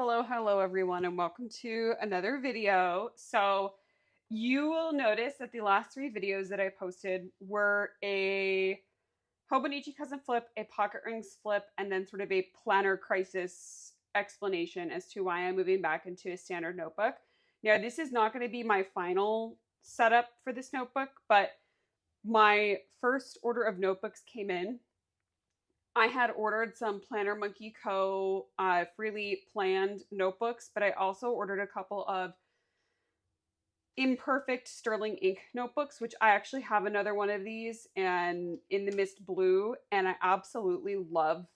Hello everyone, and welcome to another video. So you will notice that the last three videos that I posted were a Hobonichi cousin flip, a pocket rings flip, and then sort of a planner crisis explanation as to why I'm moving back into a standard notebook. Now, this is not going to be my final setup for this notebook, but my first order of notebooks came in. I had ordered some Planner Monkey Co. Freely planned notebooks, but I also ordered a couple of imperfect sterling ink notebooks, which I actually have another one of these and in the mist blue, and I absolutely love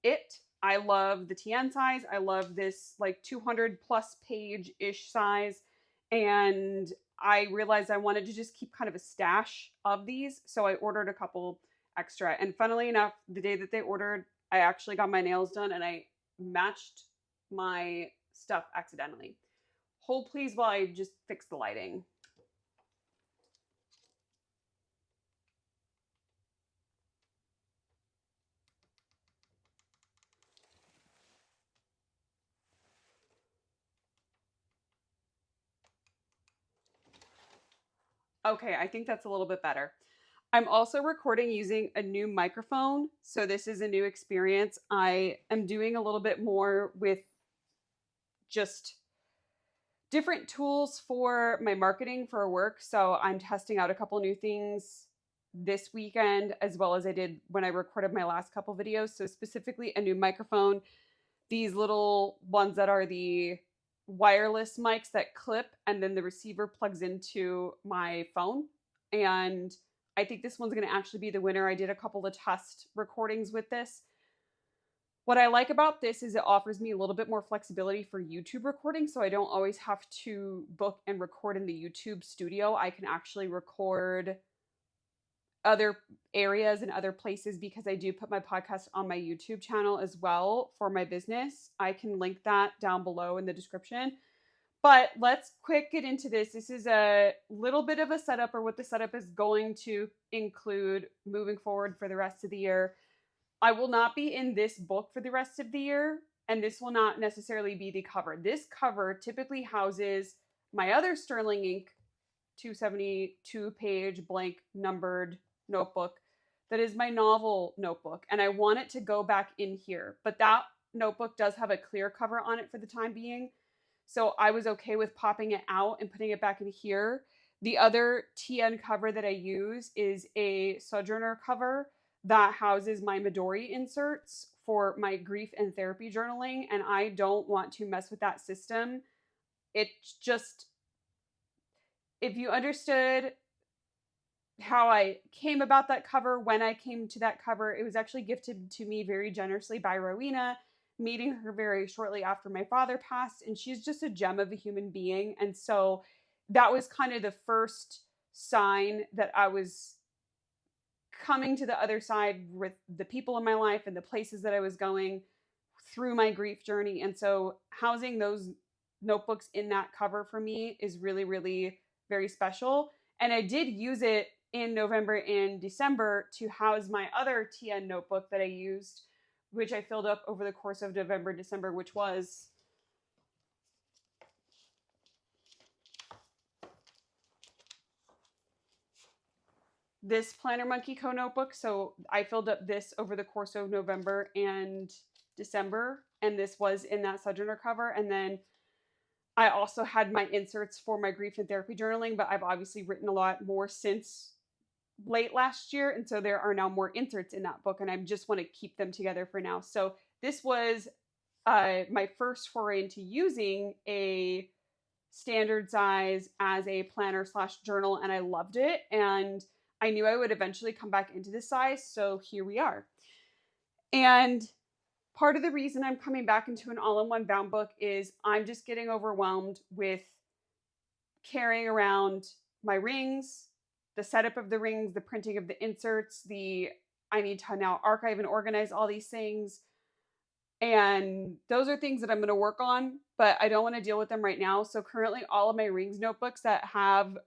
it. I love the TN size. I love this like 200 plus page ish size, and I realized I wanted to just keep kind of a stash of these, so I ordered a couple extra. And funnily enough, the day that they ordered, I actually got my nails done and I matched my stuff accidentally. Hold please while I just fix the lighting. Okay, I think that's a little bit better. I'm also recording using a new microphone, so this is a new experience. I am doing a little bit more with just different tools for my marketing for work. So I'm testing out a couple new things this weekend, as well as I did when I recorded my last couple videos. So specifically a new microphone, these little ones that are the wireless mics that clip, and then the receiver plugs into my phone. And I think this one's going to actually be the winner. I did a couple of test recordings with this. What I like about this is it offers me a little bit more flexibility for YouTube recording, so I don't always have to book and record in the YouTube studio. I can actually record other areas and other places because I do put my podcast on my YouTube channel as well for my business. I can link that down below in the description. But let's quick get into this. This is a little bit of a setup, or what the setup is going to include moving forward for the rest of the year. I will not be in this book for the rest of the year, and this will not necessarily be the cover. This cover typically houses my other sterling ink 272 page blank numbered notebook that is my novel notebook, and I want it to go back in here, but that notebook does have a clear cover on it for the time being, so I was okay with popping it out and putting it back in here. The other TN cover that I use is a Sojourner cover that houses my Midori inserts for my grief and therapy journaling, and I don't want to mess with that system. It's just, if you understood how I came about that cover, when I came to that cover, it was actually gifted to me very generously by Rowena, meeting her very shortly after my father passed, and she's just a gem of a human being. And so that was kind of the first sign that I was coming to the other side with the people in my life and the places that I was going through my grief journey. And so housing those notebooks in that cover for me is really, really very special. And I did use it in November and December to house my other TN notebook that I used, which I filled up over the course of November, December, which was this Planner Monkey Co. notebook. So I filled up this over the course of November and December, and this was in that Sojourner cover. And then I also had my inserts for my grief and therapy journaling, but I've obviously written a lot more since late last year, and so there are now more inserts in that book, and I just want to keep them together for now. So this was my first foray into using a standard size as a planner slash journal, and I loved it, and I knew I would eventually come back into this size, so here we are. And part of the reason I'm coming back into an all-in-one bound book is I'm just getting overwhelmed with carrying around my rings, the setup of the rings, the printing of the inserts, I need to now archive and organize all these things. And those are things that I'm going to work on, but I don't want to deal with them right now. So currently all of my rings notebooks that have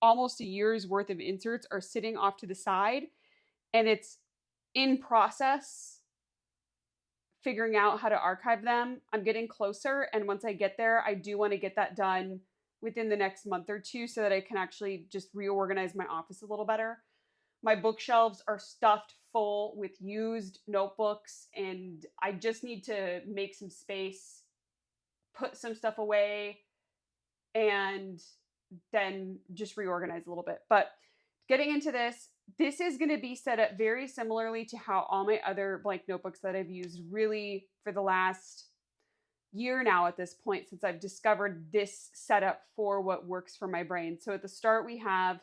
almost a year's worth of inserts are sitting off to the side, and it's in process figuring out how to archive them. I'm getting closer, and once I get there, I do want to get that done within the next month or two so that I can actually just reorganize my office a little better. My bookshelves are stuffed full with used notebooks, and I just need to make some space, put some stuff away, and then just reorganize a little bit. But getting into this, this is going to be set up very similarly to how all my other blank notebooks that I've used really for the last year now at this point, since I've discovered this setup for what works for my brain. So at the start, we have,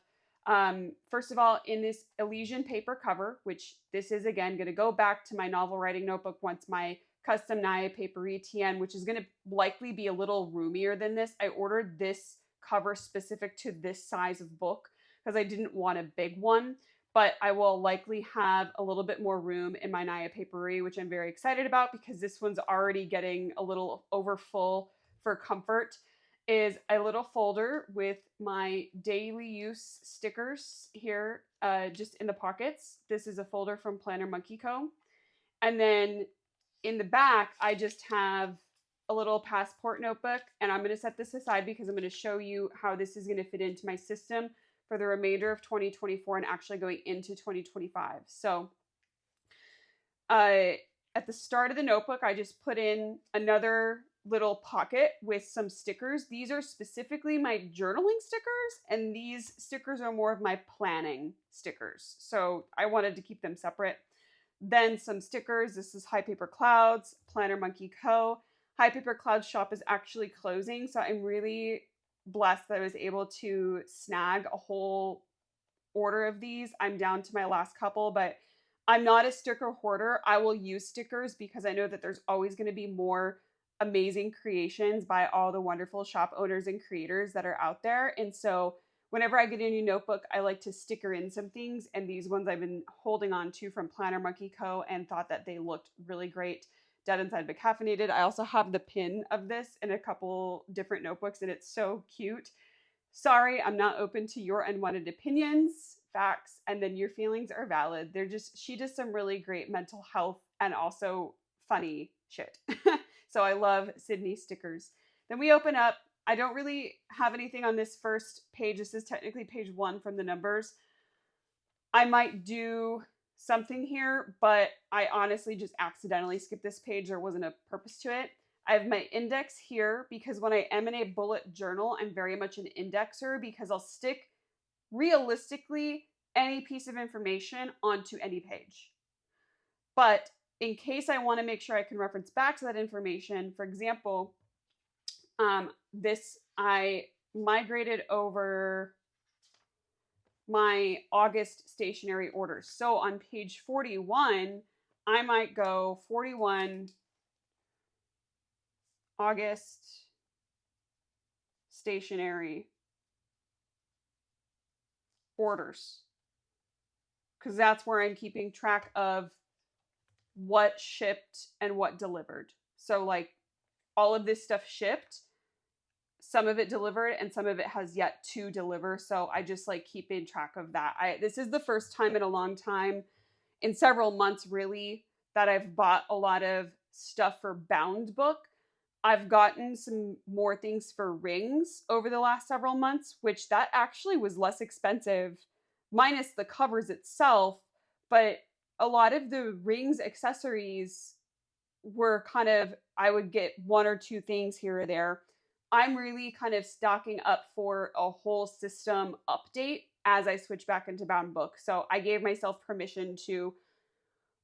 first of all, in this Elysian paper cover, which this is again going to go back to my novel writing notebook once my custom Naya Papery TN, which is going to likely be a little roomier than this. I ordered this cover specific to this size of book because I didn't want a big one, but I will likely have a little bit more room in my Naya Papery, which I'm very excited about because this one's already getting a little over full for comfort. Is a little folder with my daily use stickers here, just in the pockets. This is a folder from Planner Monkey Co. And then in the back, I just have a little passport notebook, and I'm going to set this aside because I'm going to show you how this is going to fit into my system for the remainder of 2024 and actually going into 2025. So at the start of the notebook, I just put in another little pocket with some stickers. These are specifically my journaling stickers, and these stickers are more of my planning stickers. So I wanted to keep them separate. Then some stickers. This is High Paper Clouds, Planner Monkey Co. High Paper Clouds shop is actually closing, so I'm really blessed that I was able to snag a whole order of these. I'm down to my last couple, but I'm not a sticker hoarder. I will use stickers because I know that there's always going to be more amazing creations by all the wonderful shop owners and creators that are out there. And so whenever I get a new notebook, I like to sticker in some things. And these ones I've been holding on to from Planner Monkey Co. and thought that they looked really great. Dead Inside But Caffeinated. I also have the pin of this in a couple different notebooks, and it's so cute. Sorry, I'm not open to your unwanted opinions, facts, and then your feelings are valid. She does some really great mental health and also funny shit. So I love Sydney stickers. Then we open up. I don't really have anything on this first page. This is technically page 1 from the numbers. I might do something here, but I honestly just accidentally skipped this page. There wasn't a purpose to it. I have my index here because when I am in a bullet journal, I'm very much an indexer because I'll stick realistically any piece of information onto any page. But in case I want to make sure I can reference back to that information, for example, I migrated over my August stationery orders. So on page 41, I might go 41 August stationery orders, because that's where I'm keeping track of what shipped and what delivered. So like all of this stuff shipped, some of it delivered, and some of it has yet to deliver. So I just like keeping track of that. This is the first time in a long time, in several months really, that I've bought a lot of stuff for bound book. I've gotten some more things for rings over the last several months, which that actually was less expensive, minus the covers itself. But a lot of the rings accessories were kind of, I would get 1 or 2 things here or there. I'm really kind of stocking up for a whole system update as I switch back into bound book. So I gave myself permission to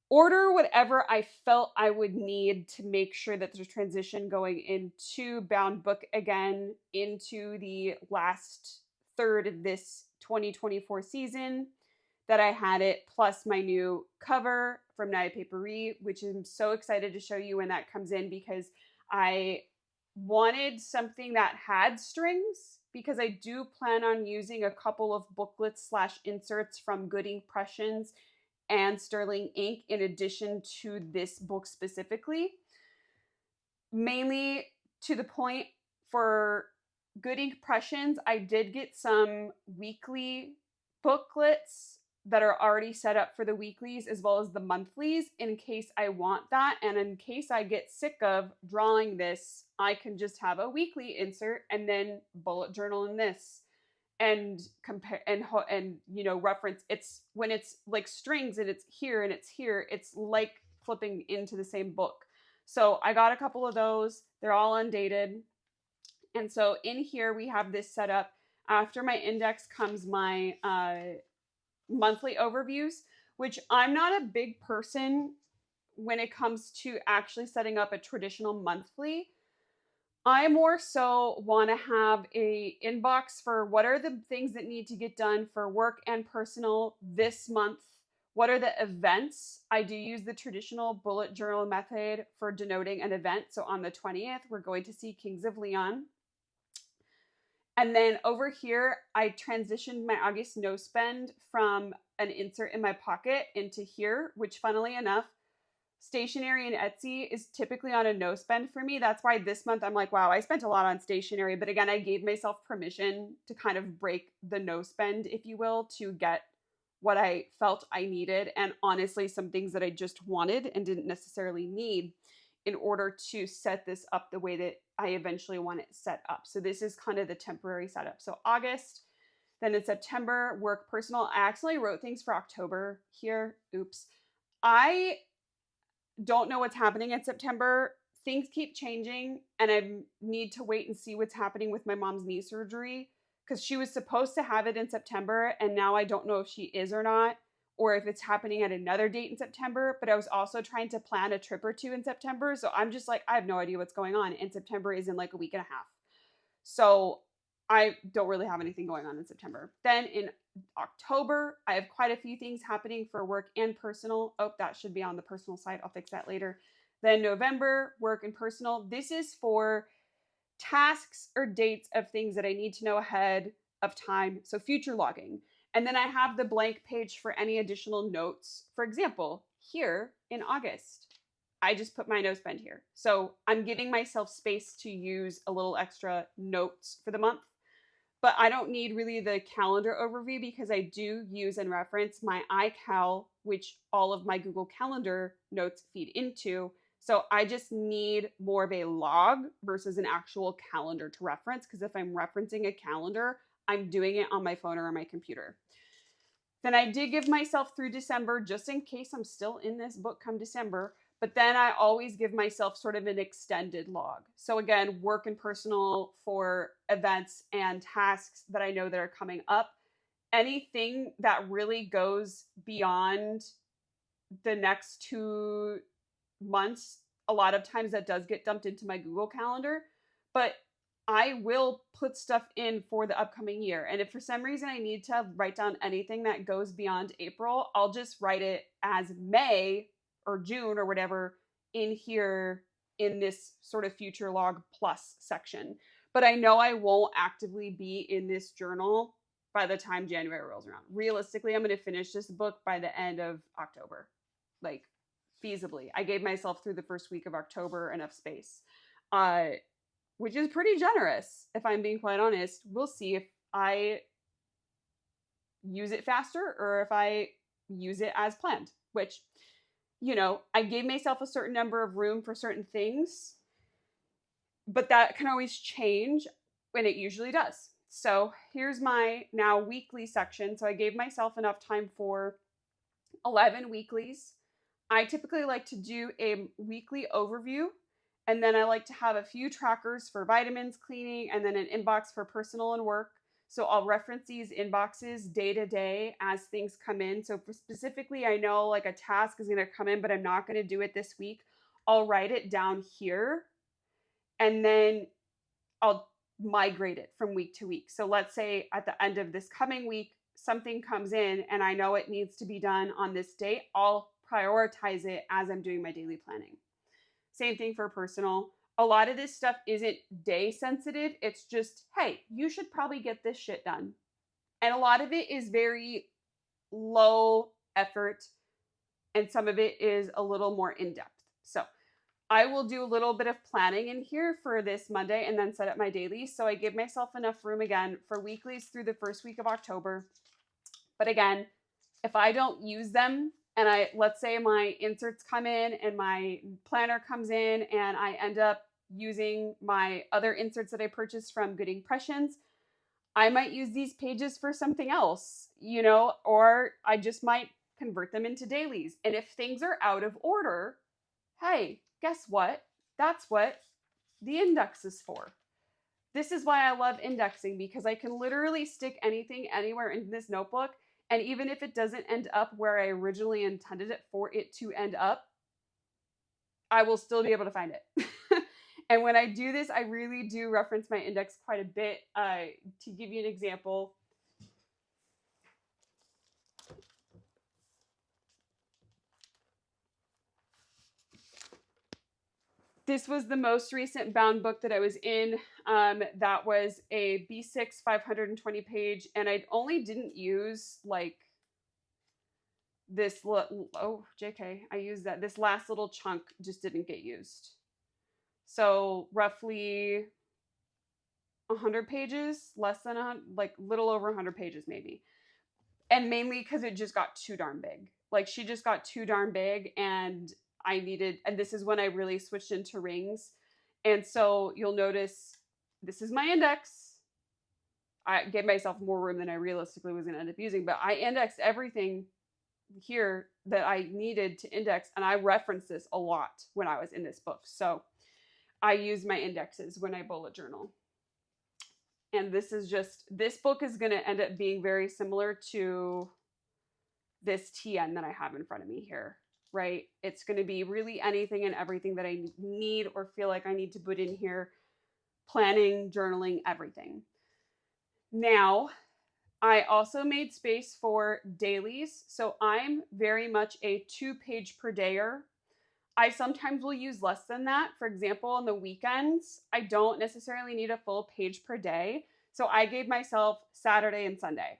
order whatever I felt I would need to make sure that there's a transition going into bound book again into the last third of this 2024 season, that I had it, plus my new cover from Naya Papery, which I'm so excited to show you when that comes in because I wanted something that had strings, because I do plan on using a couple of booklets / inserts from Good Impressions and Sterling Ink in addition to this book specifically. Mainly to the point, for Good Impressions, I did get some weekly booklets that are already set up for the weeklies as well as the monthlies in case I want that. And in case I get sick of drawing this, I can just have a weekly insert and then bullet journal in this and compare and you know, reference. It's when it's like strings and it's here and it's here, it's like flipping into the same book. So I got a couple of those. They're all undated. And so in here we have this set up. After my index comes my monthly overviews, which I'm not a big person when it comes to actually setting up a traditional monthly. I more so want to have a inbox for what are the things that need to get done for work and personal this month. What are the events? I do use the traditional bullet journal method for denoting an event. So on the 20th, we're going to see Kings of Leon. And then over here, I transitioned my August no spend from an insert in my pocket into here, which funnily enough, stationery and Etsy is typically on a no spend for me. That's why this month I'm like, wow, I spent a lot on stationery. But again, I gave myself permission to kind of break the no spend, if you will, to get what I felt I needed. And honestly, some things that I just wanted and didn't necessarily need in order to set this up the way that I eventually want it set up. So this is kind of the temporary setup. So August, then in September, work, personal. I accidentally wrote things for October here. Oops. I don't know what's happening in September. Things keep changing and I need to wait and see what's happening with my mom's knee surgery because she was supposed to have it in September and now I don't know if she is or not, or if it's happening at another date in September. But I was also trying to plan a trip or two in September. So I'm just like, I have no idea what's going on. And September is in like a week and a half. So I don't really have anything going on in September. Then in October, I have quite a few things happening for work and personal. Oh, that should be on the personal side. I'll fix that later. Then November, work and personal. This is for tasks or dates of things that I need to know ahead of time. So future logging. And then I have the blank page for any additional notes. For example, here in August, I just put my no spend here. So I'm giving myself space to use a little extra notes for the month. But I don't need really the calendar overview because I do use and reference my iCal, which all of my Google Calendar notes feed into. So I just need more of a log versus an actual calendar to reference, because if I'm referencing a calendar, I'm doing it on my phone or on my computer. Then I did give myself through December, just in case I'm still in this book come December. But then I always give myself sort of an extended log. So again, work and personal for events and tasks that I know that are coming up. Anything that really goes beyond the next 2 months, a lot of times that does get dumped into my Google Calendar. But I will put stuff in for the upcoming year. And if for some reason I need to write down anything that goes beyond April, I'll just write it as May or June or whatever in here in this sort of future log plus section. But I know I won't actively be in this journal by the time January rolls around. Realistically, I'm going to finish this book by the end of October, like feasibly. I gave myself through the first week of October enough space, which is pretty generous, if I'm being quite honest. We'll see if I use it faster or if I use it as planned, which, you know, I gave myself a certain number of room for certain things, but that can always change when it usually does. So here's my now weekly section. So I gave myself enough time for 11 weeklies. I typically like to do a weekly overview, and then I like to have a few trackers for vitamins, cleaning, and then an inbox for personal and work. So I'll reference these inboxes day to day as things come in. So for specifically, I know like a task is going to come in, but I'm not going to do it this week. I'll write it down here and then I'll migrate it from week to week. So let's say at the end of this coming week, something comes in and I know it needs to be done on this date. I'll prioritize it as I'm doing my daily planning. Same thing for personal. A lot of this stuff isn't day sensitive. It's just, hey, you should probably get this shit done. And a lot of it is very low effort, and some of it is a little more in depth. So I will do a little bit of planning in here for this Monday and then set up my daily. So I give myself enough room again for weeklies through the first week of October. But again, if I don't use them and let's say my inserts come in and my planner comes in and I end up using my other inserts that I purchased from Good Impressions, I might use these pages for something else, or I just might convert them into dailies. And if things are out of order, hey, guess what? That's what the index is for. This is why I love indexing, because I can literally stick anything anywhere in this notebook. And even if it doesn't end up where I originally intended it for it to end up, I will still be able to find it. And when I do this, I really do reference my index quite a bit. To give you an example, this was the most recent bound book that I was in. That was a B6 520 page, and I only didn't use like this. Oh, JK, I used that. This last little chunk just didn't get used. So roughly 100 pages, less than 100, like little over 100 pages maybe. And mainly because it just got too darn big. Like she just got too darn big, and and this is when I really switched into rings. And so you'll notice this is my index. I gave myself more room than I realistically was going to end up using, but I indexed everything here that I needed to index, and I referenced this a lot when I was in this book. So I use my indexes when I bullet journal. And this book is going to end up being very similar to this TN that I have in front of me here, right? It's going to be really anything and everything that I need or feel like I need to put in here, planning, journaling, everything. Now, I also made space for dailies. So I'm very much a 2-page per dayer. I sometimes will use less than that. For example, on the weekends, I don't necessarily need a full page per day. So I gave myself Saturday and Sunday,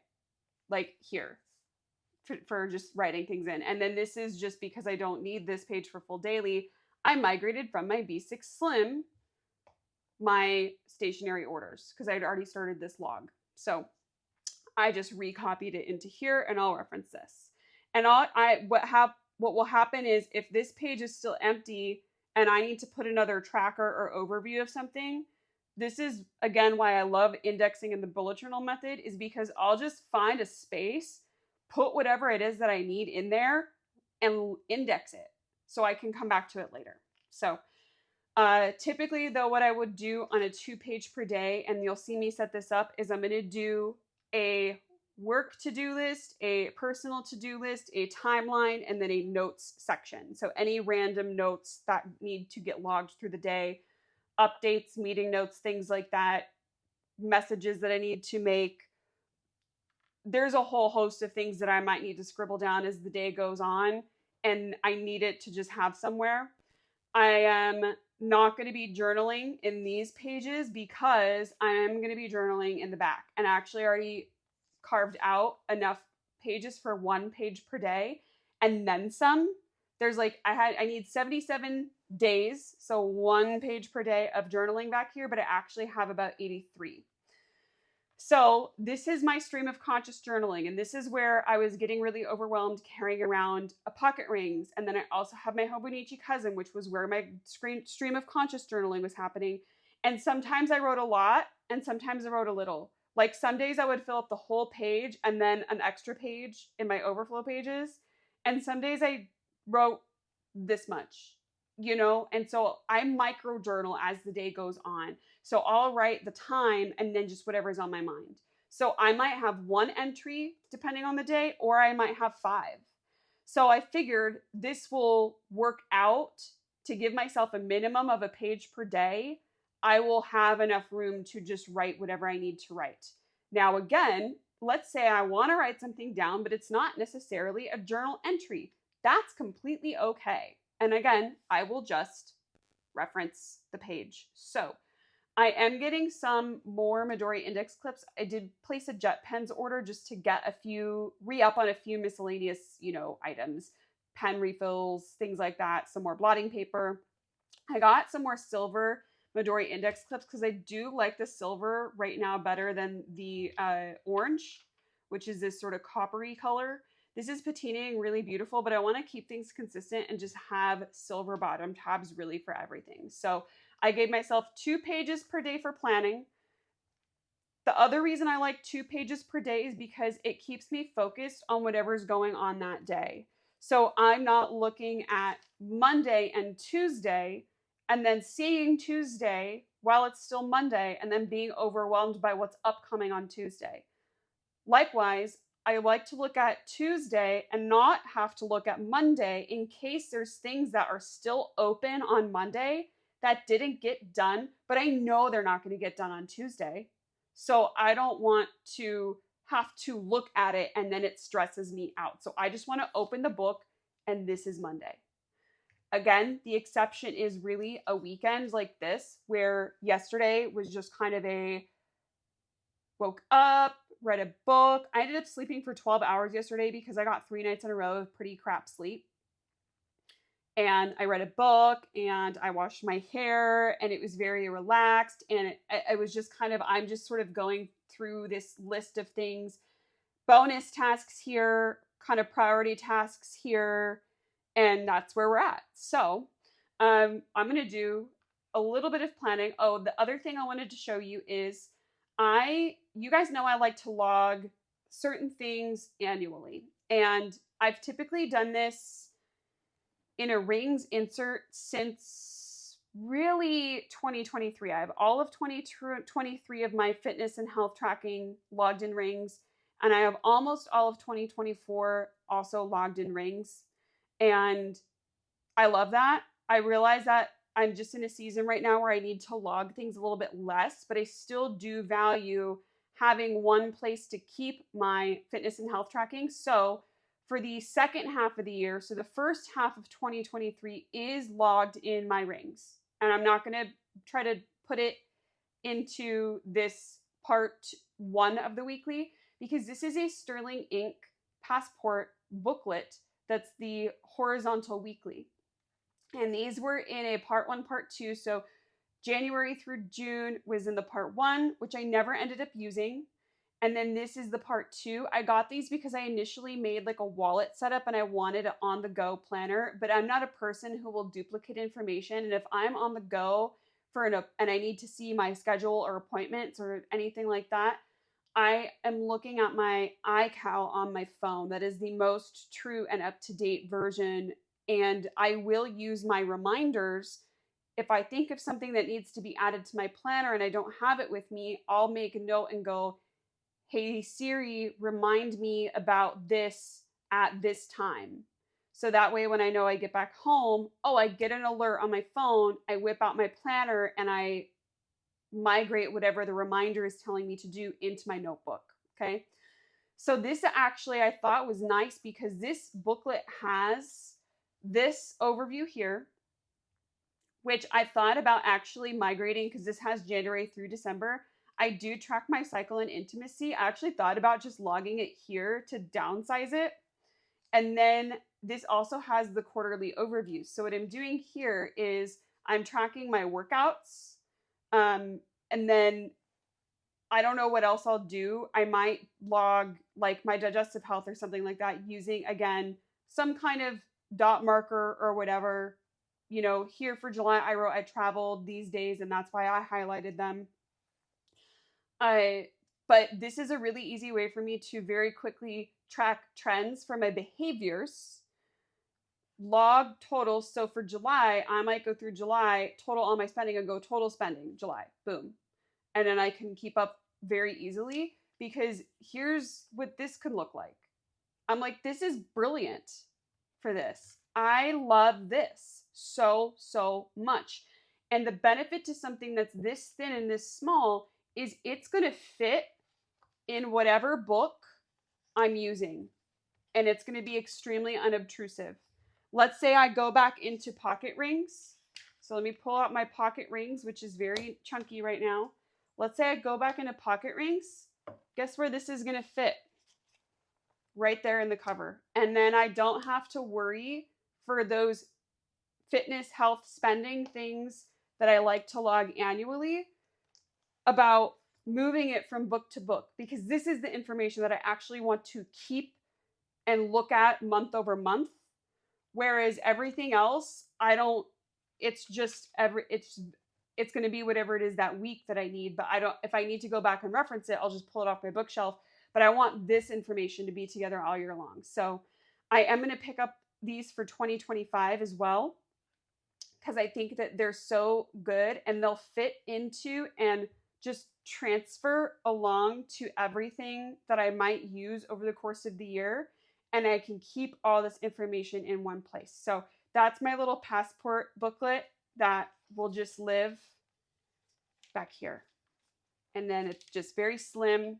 like here, for just writing things in. And then this is just because I don't need this page for full daily. I migrated from my B6 Slim, my stationary orders, because I'd already started this log. So I just recopied it into here, and I'll reference this. And what will happen is if this page is still empty and I need to put another tracker or overview of something, this is, again, why I love indexing in the bullet journal method, is because I'll just find a space, put whatever it is that I need in there, and index it so I can come back to it later. So typically, though, what I would do on a 2-page per day, and you'll see me set this up, is I'm going to do a work to-do list, a personal to-do list, a timeline, and then a notes section. So any random notes that need to get logged through the day, updates, meeting notes, things like that, messages that I need to make. There's a whole host of things that I might need to scribble down as the day goes on, and I need it to just have somewhere. I am not going to be journaling in these pages because I am going to be journaling in the back, and I actually already carved out enough pages for 1 page per day and then some. There's like, I need 77 days, so 1 page per day of journaling back here, but I actually have about 83. So this is my stream of conscious journaling, and this is where I was getting really overwhelmed carrying around a pocket rings. And then I also have my Hobonichi cousin, which was where my stream of conscious journaling was happening. And sometimes I wrote a lot, and sometimes I wrote a little. Like some days I would fill up the whole page and then an extra page in my overflow pages. And some days I wrote this much, and so I micro journal as the day goes on. So I'll write the time and then just whatever's on my mind. So I might have 1 entry depending on the day, or I might have 5. So I figured this will work out to give myself a minimum of a page per day. I will have enough room to just write whatever I need to write. Now, again, let's say I want to write something down, but it's not necessarily a journal entry. That's completely okay. And again, I will just reference the page. So I am getting some more Midori index clips. I did place a jet pens order just to get re-up on a few miscellaneous, items, pen refills, things like that, some more blotting paper. I got some more silver Midori index clips because I do like the silver right now better than the orange, which is this sort of coppery color. This is patinaing really beautiful, but I want to keep things consistent and just have silver bottom tabs really for everything. So I gave myself 2 pages per day for planning. The other reason I like 2 pages per day is because it keeps me focused on whatever's going on that day. So I'm not looking at Monday and Tuesday and then seeing Tuesday while it's still Monday and then being overwhelmed by what's upcoming on Tuesday. Likewise, I like to look at Tuesday and not have to look at Monday in case there's things that are still open on Monday that didn't get done, but I know they're not going to get done on Tuesday. So I don't want to have to look at it and then it stresses me out. So I just want to open the book and this is Monday. Again, the exception is really a weekend like this, where yesterday was just kind of a woke up, read a book. I ended up sleeping for 12 hours yesterday because I got 3 nights in a row of pretty crap sleep. And I read a book and I washed my hair and it was very relaxed. And it was just kind of, I'm just sort of going through this list of things, bonus tasks here, kind of priority tasks here. And that's where we're at. So I'm going to do a little bit of planning. Oh, the other thing I wanted to show you is you guys know I like to log certain things annually. And I've typically done this in a rings insert since really 2023. I have all of 2023 of my fitness and health tracking logged in rings, and I have almost all of 2024 also logged in rings. And I love that. I realize that I'm just in a season right now where I need to log things a little bit less, but I still do value having one place to keep my fitness and health tracking. So for the second half of the year, so the first half of 2023 is logged in my rings. And I'm not going to try to put it into this part 1 of the weekly because this is a Sterling Ink passport booklet that's the horizontal weekly. And these were in a part 1, part 2. So January through June was in the part 1, which I never ended up using. And then this is the part 2. I got these because I initially made like a wallet setup and I wanted an on the go planner, but I'm not a person who will duplicate information. And if I'm on the go and I need to see my schedule or appointments or anything like that, I am looking at my iCal on my phone. That is the most true and up-to-date version. And I will use my reminders. If I think of something that needs to be added to my planner and I don't have it with me, I'll make a note and go, hey Siri, remind me about this at this time. So that way when I know I get back home, I get an alert on my phone, I whip out my planner and I migrate whatever the reminder is telling me to do into my notebook. Okay. So this actually I thought was nice because this booklet has this overview here, which I thought about actually migrating because this has January through December. I do track my cycle and intimacy. I actually thought about just logging it here to downsize it. And then this also has the quarterly overview. So what I'm doing here is I'm tracking my workouts. And then I don't know what else I'll do. I might log like my digestive health or something like that using, again, some kind of dot marker or whatever. You know, here for July, I wrote I traveled these days and that's why I highlighted them. But this is a really easy way for me to very quickly track trends for my behaviors, log totals. So for July, I might go through July, total all my spending and go total spending, July, boom. And then I can keep up very easily because here's what this could look like. I'm like, this is brilliant for this. I love this so much. And the benefit to something that's this thin and this small is it's going to fit in whatever book I'm using. And it's going to be extremely unobtrusive. Let's say I go back into pocket rings. So let me pull out my pocket rings, which is very chunky right now. Let's say I go back into pocket rings. Guess where this is going to fit? Right there in the cover. And then I don't have to worry for those fitness, health, spending things that I like to log annually about moving it from book to book, because this is the information that I actually want to keep and look at month over month. Whereas everything else, it's just it's going to be whatever it is that week that I need. But if I need to go back and reference it, I'll just pull it off my bookshelf. But I want this information to be together all year long. So I am going to pick up these for 2025 as well, because I think that they're so good and they'll fit into and just transfer along to everything that I might use over the course of the year. And I can keep all this information in one place. So that's my little passport booklet that will just live back here. And then it's just very slim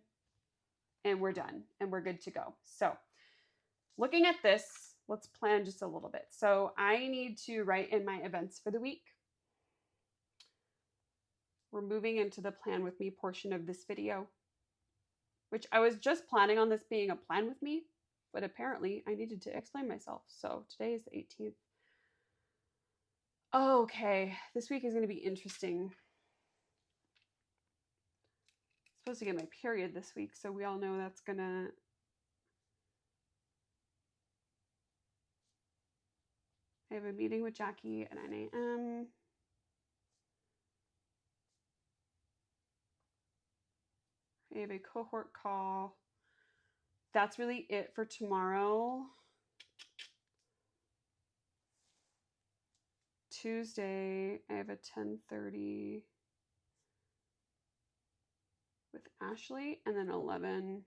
and we're done and we're good to go. So looking at this, let's plan just a little bit. So I need to write in my events for the week. We're moving into the plan with me portion of this video, which I was just planning on this being a plan with me, but apparently I needed to explain myself. So today is the 18th. Okay, this week is going to be interesting. I'm supposed to get my period this week, so we all know that's gonna... I have a meeting with Jackie at 9 a.m. I have a cohort call. That's really it for tomorrow. Tuesday, I have a 10:30 with Ashley, and then 11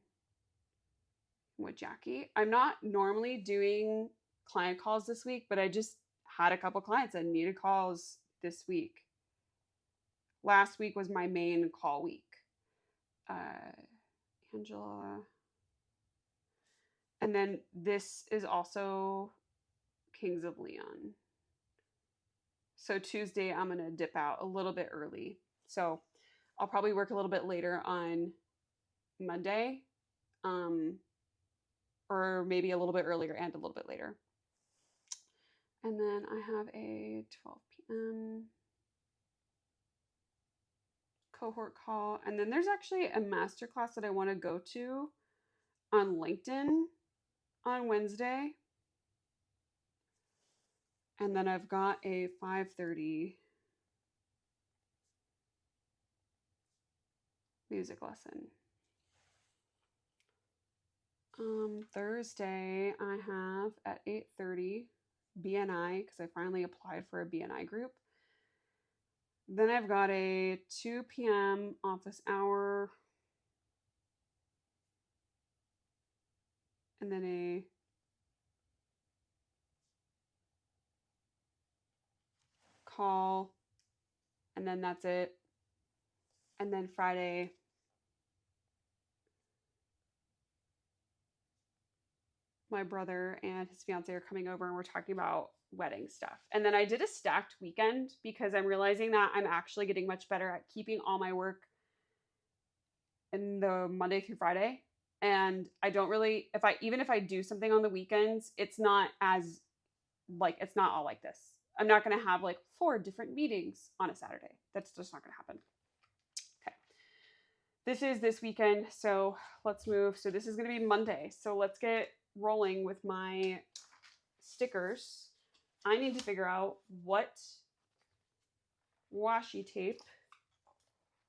with Jackie. I'm not normally doing client calls this week, but I just had a couple clients that needed calls this week. Last week was my main call week. Angela. And then this is also Kings of Leon. So Tuesday, I'm going to dip out a little bit early. So I'll probably work a little bit later on Monday, or maybe a little bit earlier and a little bit later. And then I have a 12 p.m. cohort call. And then there's actually a masterclass that I want to go to on LinkedIn on Wednesday. And then I've got a 5:30 music lesson. Thursday, I have at 8:30 BNI, because I finally applied for a BNI group. Then I've got a 2 p.m. office hour. And then a call. And then that's it. And then Friday, my brother and his fiance are coming over and we're talking about wedding stuff. And then I did a stacked weekend because I'm realizing that I'm actually getting much better at keeping all my work in the Monday through Friday. And I don't really, even if I do something on the weekends, it's not as it's not all like this. I'm not going to have 4 different meetings on a Saturday. That's just not going to happen. Okay. This is this weekend. So let's move. So this is going to be Monday. So let's get rolling with my stickers. I need to figure out what washi tape,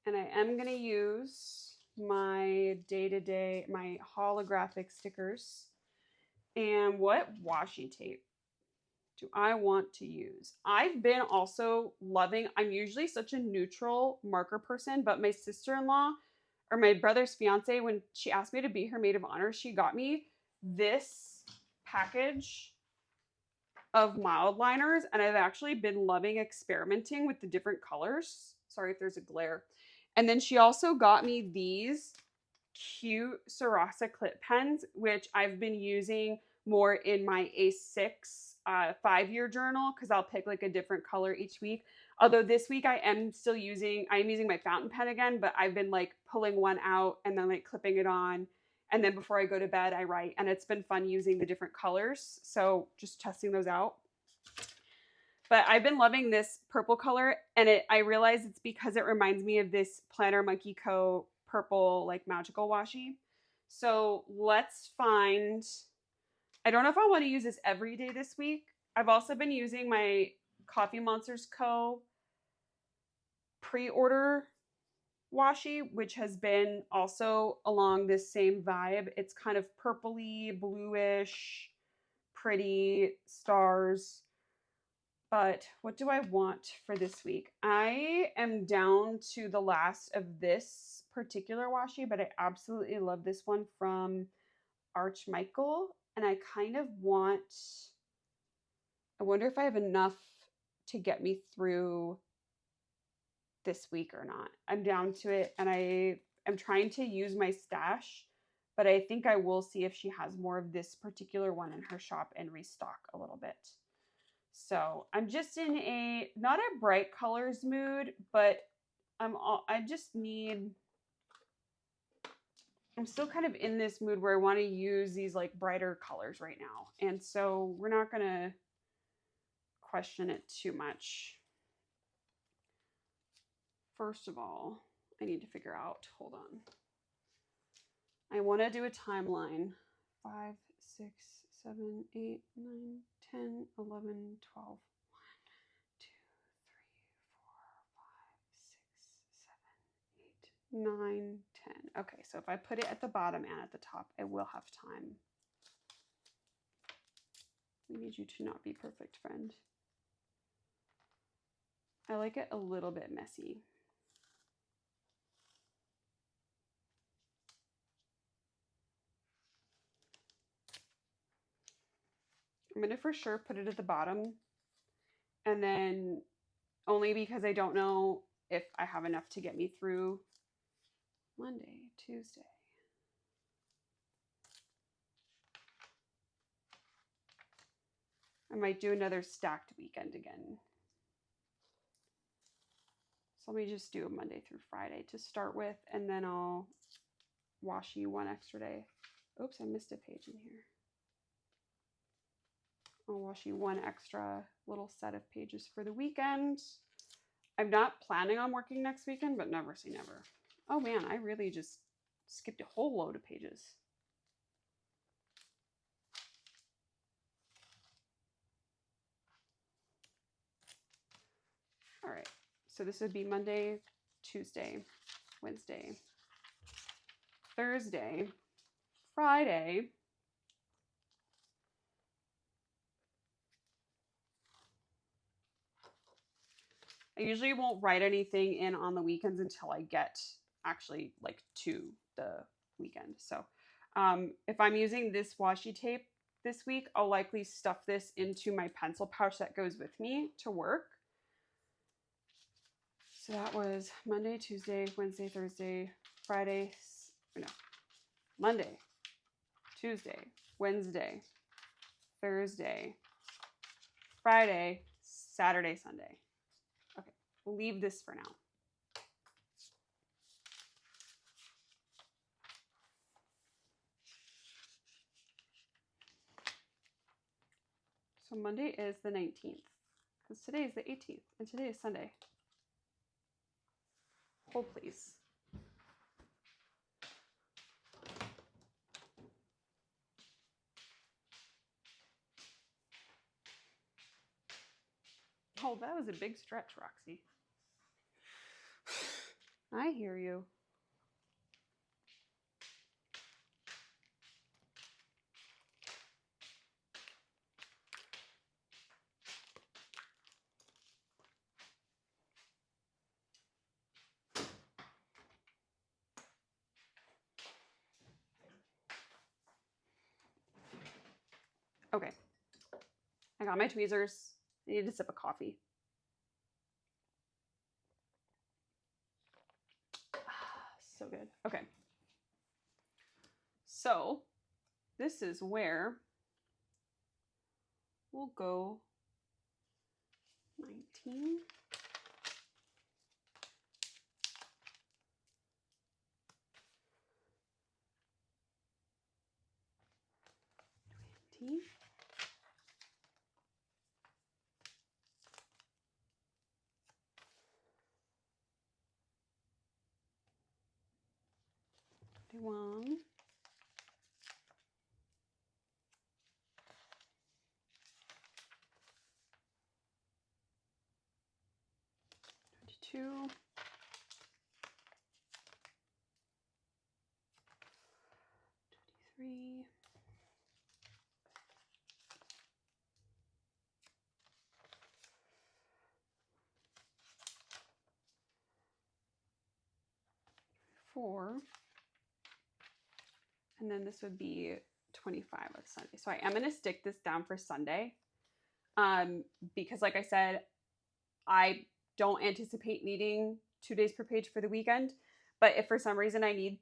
and I am going to use my day-to-day, my holographic stickers. And what washi tape do I want to use? I've been also loving, I'm usually such a neutral marker person, but my sister-in-law, or my brother's fiance, when she asked me to be her maid of honor, she got me this package of mild liners, and I've actually been loving experimenting with the different colors. Sorry if there's a glare. And then she also got me these cute Sarasa clip pens, which I've been using more in my A6 5-year journal, because I'll pick a different color each week. Although this week I'm using my fountain pen again, but I've been pulling one out and then clipping it on. And then before I go to bed, I write, and it's been fun using the different colors. So just testing those out. But I've been loving this purple color, and I realize it's because it reminds me of this Planner Monkey Co. purple magical washi. So let's find I don't know if I want to use this every day this week. I've also been using my Coffee Monsters Co. pre-order washi, which has been also along this same vibe. It's kind of purpley, bluish, pretty stars. But what do I want for this week? I am down to the last of this particular washi, but I absolutely love this one from Arch Michael. And I kind of want, I wonder if I have enough to get me through this week or not. I'm down to it, and I am trying to use my stash, but I think I will see if she has more of this particular one in her shop and restock a little bit. So I'm just in a not a bright colors mood, but I'm still kind of in this mood where I want to use these like brighter colors right now, and so we're not gonna question it too much. First of all, I need to figure out, hold on. I want to do a timeline. 5, 6, 7, 8, 9, 10, 11, 12. 1, 2, 3, 4, 5, 6, 7, 8, 9, 10. Okay, so if I put it at the bottom and at the top, I will have time. We need you to not be perfect, friend. I like it a little bit messy. I'm going to for sure put it at the bottom, and then only because I don't know if I have enough to get me through Monday, Tuesday. I might do another stacked weekend again. So let me just do a Monday through Friday to start with, and then I'll washi one extra day. Oops, I missed a page in here. I'll washi one extra little set of pages for the weekend. I'm not planning on working next weekend, but never say never. Oh man, I really just skipped a whole load of pages. All right, so this would be Monday, Tuesday, Wednesday, Thursday, Friday. I usually won't write anything in on the weekends until I get actually like to the weekend. So if I'm using this washi tape this week, I'll likely stuff this into my pencil pouch that goes with me to work. So that was Monday, Tuesday, Wednesday, Thursday, Friday, no, Monday, Tuesday, Wednesday, Thursday, Friday, Saturday, Sunday. Okay, we'll leave this for now. So Monday is the 19th, because today is the 18th, and today is Sunday. Hold, please. Oh, that was a big stretch, Roxy. I hear you. Okay. I got my tweezers. I need a sip of coffee. So good. Okay. So this is where we'll go 19. 20. 21. 22. 23. 4. And then this would be 25 on Sunday. So I am going to stick this down for Sunday. Because like I said, I don't anticipate needing 2 days per page for the weekend. But if for some reason I need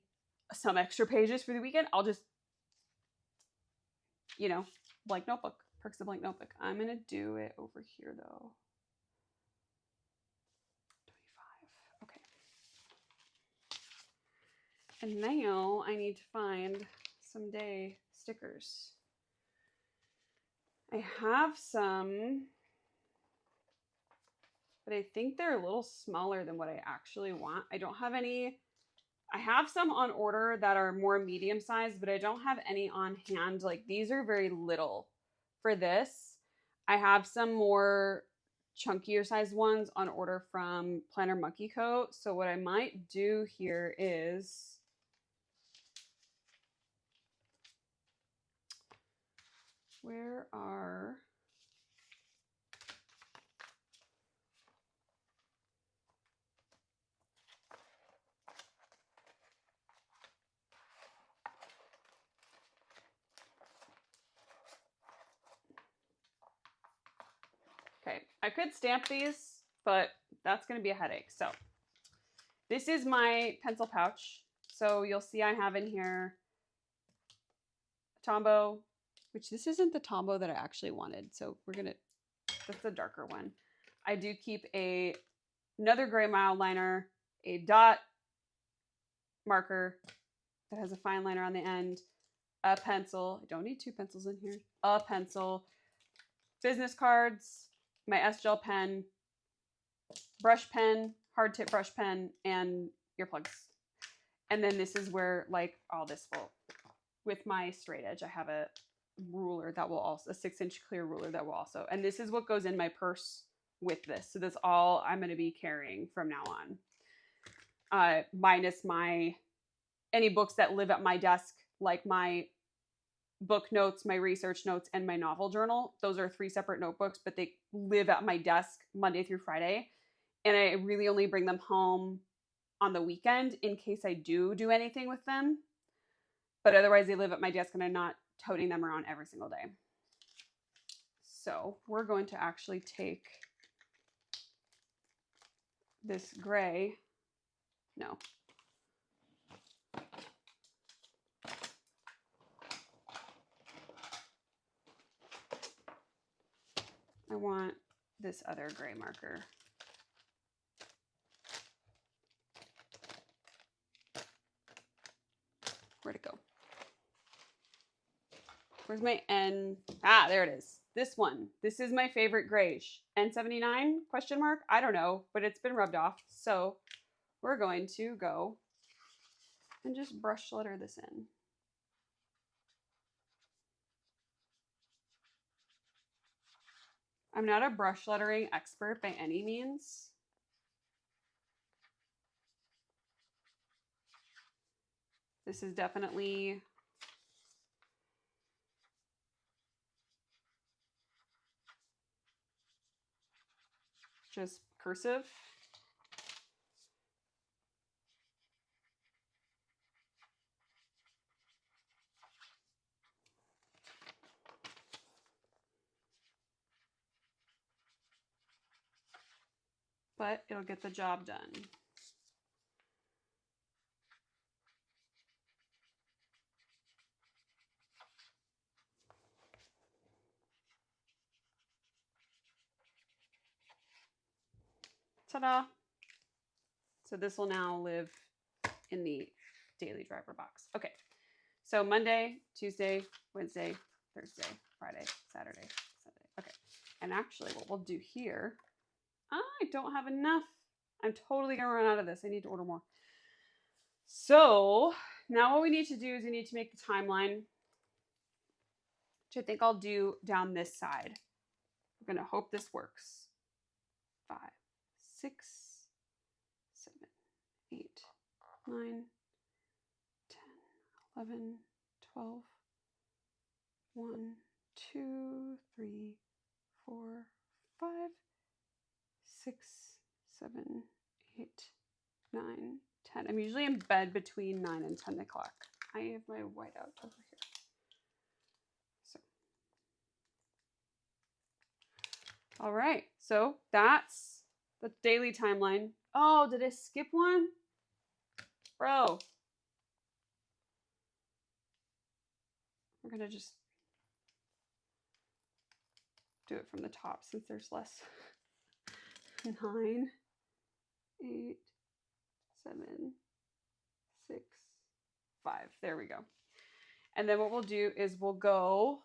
some extra pages for the weekend, I'll just, you know, blank notebook, perks of blank notebook. I'm going to do it over here though. 25. Okay. And now I need to find some day stickers. I have some, but I think they're a little smaller than what I actually want. I don't have any. I have some on order that are more medium sized, but I don't have any on hand. Like these are very little for this. I have some more chunkier sized ones on order from Planner Monkey Co. So what I might do here is where are okay, I could stamp these, but that's going to be a headache. So this is my pencil pouch. So you'll see I have in here Tombow, which this isn't the Tombow that I actually wanted. So we're going to, that's the darker one. I do keep another gray mild liner, a dot marker that has a fine liner on the end, a pencil. I don't need 2 pencils in here. A pencil, business cards, my S-Gel pen, brush pen, hard tip brush pen, and earplugs. And then this is where like all this will, with my straight edge, I have a ruler that will also, a 6-inch clear ruler that will also, and this is what goes in my purse with this. So that's all I'm going to be carrying from now on. Minus my, any books that live at my desk, like my book notes, my research notes, and my novel journal. Those are 3 separate notebooks, but they live at my desk Monday through Friday. And I really only bring them home on the weekend in case I do anything with them. But otherwise they live at my desk and I'm not toting them around every single day. So we're going to actually take this gray. No. I want this other gray marker. Where'd it go? Where's my N? Ah, there it is. This one. This is my favorite grayish. N79 question mark? I don't know, but it's been rubbed off. So we're going to go and just brush letter this in. I'm not a brush lettering expert by any means. This is definitely just cursive. But it'll get the job done. Ta-da! So this will now live in the daily driver box. Okay, so Monday, Tuesday, Wednesday, Thursday, Friday, Saturday, Sunday. Okay, and actually what we'll do here, I don't have enough. I'm totally gonna run out of this. I need to order more. So now what we need to do is we need to make the timeline, which I think I'll do down this side. We're gonna hope this works. 5, 6, 9, 10, 11, 12, 1, 2, 3, 4, 5, 6, 7, 8, 9, 10. I'm usually in bed between 9 and 10 o'clock. I have my whiteout over here. So, all right. So that's the daily timeline. Oh, did I skip one? Bro. We're going to just do it from the top since there's less. 9, 8, 7, 6, 5. There we go. And then what we'll do is we'll go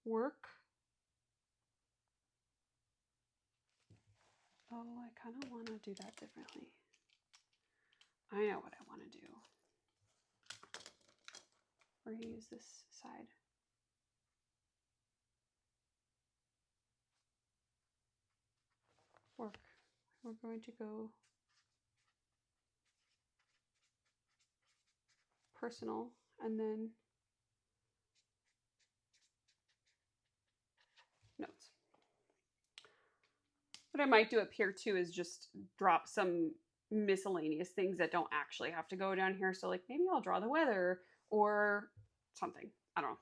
work. Oh, I kind of want to do that differently. I know what I want to do. We're going to use this side. Work. We're going to go personal and then notes. What I might do up here too is just drop some miscellaneous things that don't actually have to go down here. So like maybe I'll draw the weather or something. I don't know.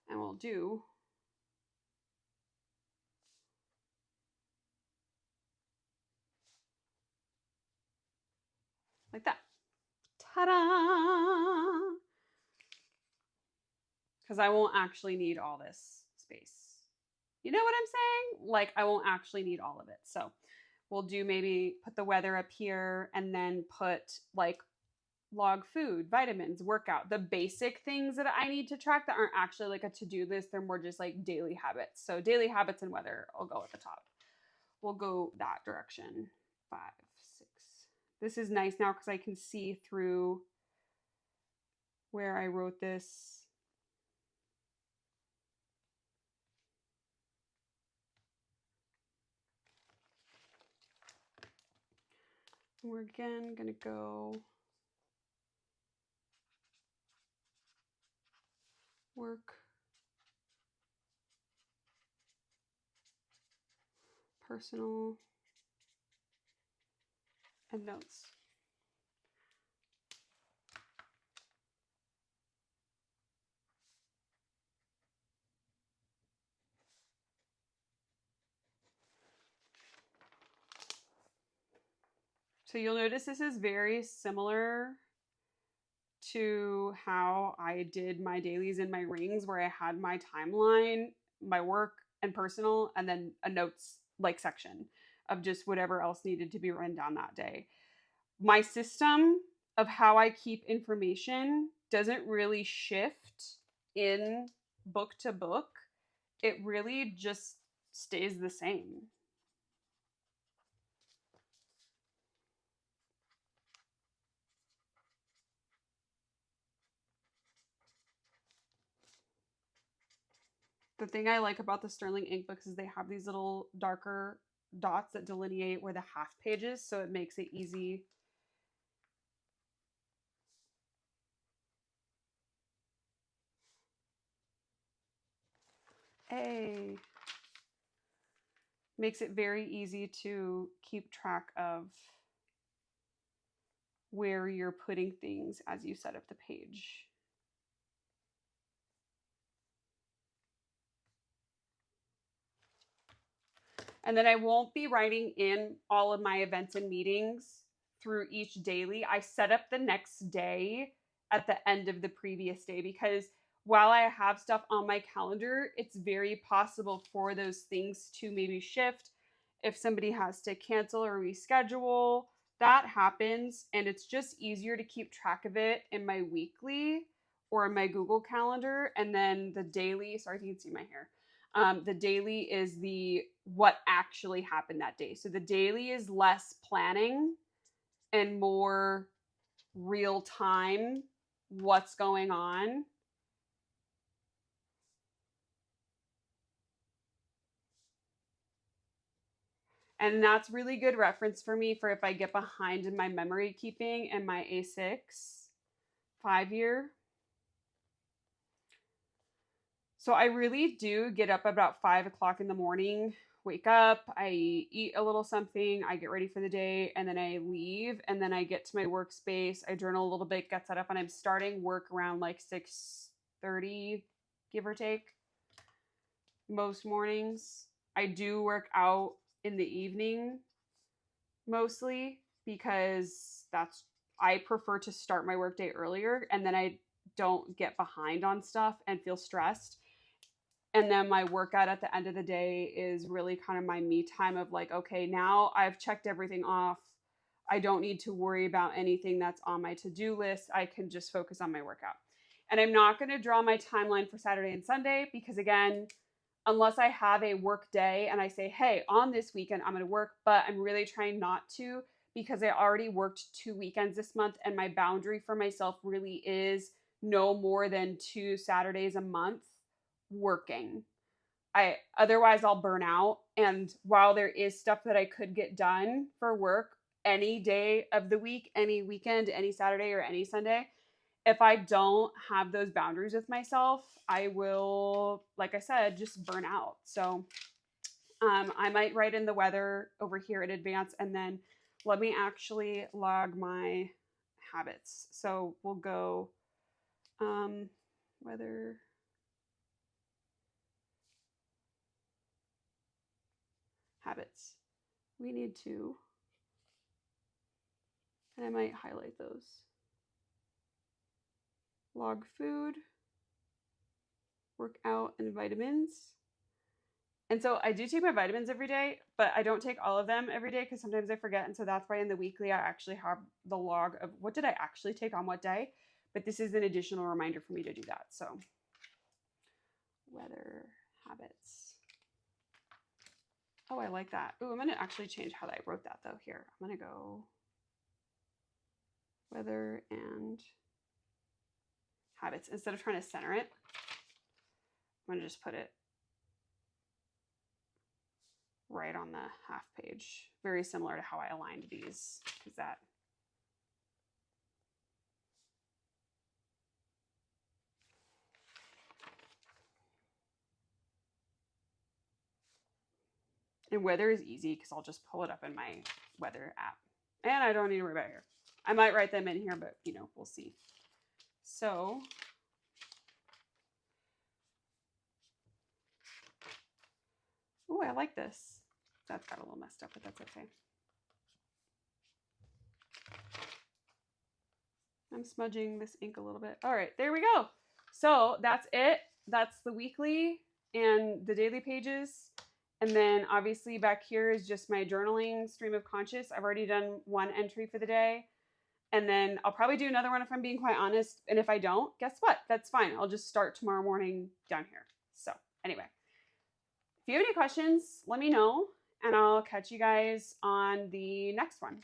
And we'll do like that. Ta-da! Because I won't actually need all this space. You know what I'm saying? Like I won't actually need all of it. So we'll do maybe put the weather up here and then put like log food, vitamins, workout, the basic things that I need to track that aren't actually like a to-do list. They're more just like daily habits. So daily habits and weather, I'll go at the top. We'll go that direction. 5, 6. This is nice now because I can see through where I wrote this. We're again going to go work, personal, and notes. So you'll notice this is very similar to how I did my dailies and my rings, where I had my timeline, my work and personal, and then a notes like section of just whatever else needed to be written down that day. My system of how I keep information doesn't really shift in book to book. It really just stays the same. The thing I like about the Sterling ink books is they have these little darker dots that delineate where the half page is, so it makes it easy. Makes it very easy to keep track of where you're putting things as you set up the page. And then I won't be writing in all of my events and meetings through each daily. I set up the next day at the end of the previous day, because while I have stuff on my calendar, it's very possible for those things to maybe shift. If somebody has to cancel or reschedule, that happens. And it's just easier to keep track of it in my weekly or in my Google Calendar. And then the daily, sorry if you can see my hair. The daily is the what actually happened that day. So the daily is less planning and more real time what's going on. And that's really good reference for me for if I get behind in my memory keeping and my A6 5-year. So I really do get up about 5 o'clock in the morning, wake up, I eat a little something, I get ready for the day, and then I leave, and then I get to my workspace, I journal a little bit, get set up, and I'm starting work around like 6:30, give or take, most mornings. I do work out in the evening mostly because I prefer to start my workday earlier, and then I don't get behind on stuff and feel stressed. And then my workout at the end of the day is really kind of my me time of like, okay, now I've checked everything off. I don't need to worry about anything that's on my to-do list. I can just focus on my workout. And I'm not going to draw my timeline for Saturday and Sunday because, again, unless I have a work day and I say, hey, on this weekend, I'm going to work, but I'm really trying not to because I already worked 2 weekends this month, and my boundary for myself really is no more than 2 Saturdays a month working. Otherwise I'll burn out. And while there is stuff that I could get done for work any day of the week, any weekend, any Saturday or any Sunday, if I don't have those boundaries with myself, I will, like I said, just burn out. So I might write in the weather over here in advance, and then let me actually log my habits. So we'll go weather habits. We need to, and I might highlight those. Log food, workout, and vitamins. And so I do take my vitamins every day, but I don't take all of them every day because sometimes I forget. And so that's why in the weekly I actually have the log of what did I actually take on what day. But this is an additional reminder for me to do that. So weather habits. Oh, I like that. Oh, I'm going to actually change how I wrote that though here. I'm going to go weather and habits. Instead of trying to center it, I'm going to just put it right on the half page. Very similar to how I aligned these, because that and weather is easy because I'll just pull it up in my weather app. And I don't need to worry about here. I might write them in here, but you know, we'll see. So oh, I like this. That's got a little messed up, but that's okay. I'm smudging this ink a little bit. All right, there we go. So that's it. That's the weekly and the daily pages. And then obviously back here is just my journaling stream of conscious. I've already done one entry for the day. And then I'll probably do another one if I'm being quite honest. And if I don't, guess what? That's fine. I'll just start tomorrow morning down here. So anyway, if you have any questions, let me know. And I'll catch you guys on the next one.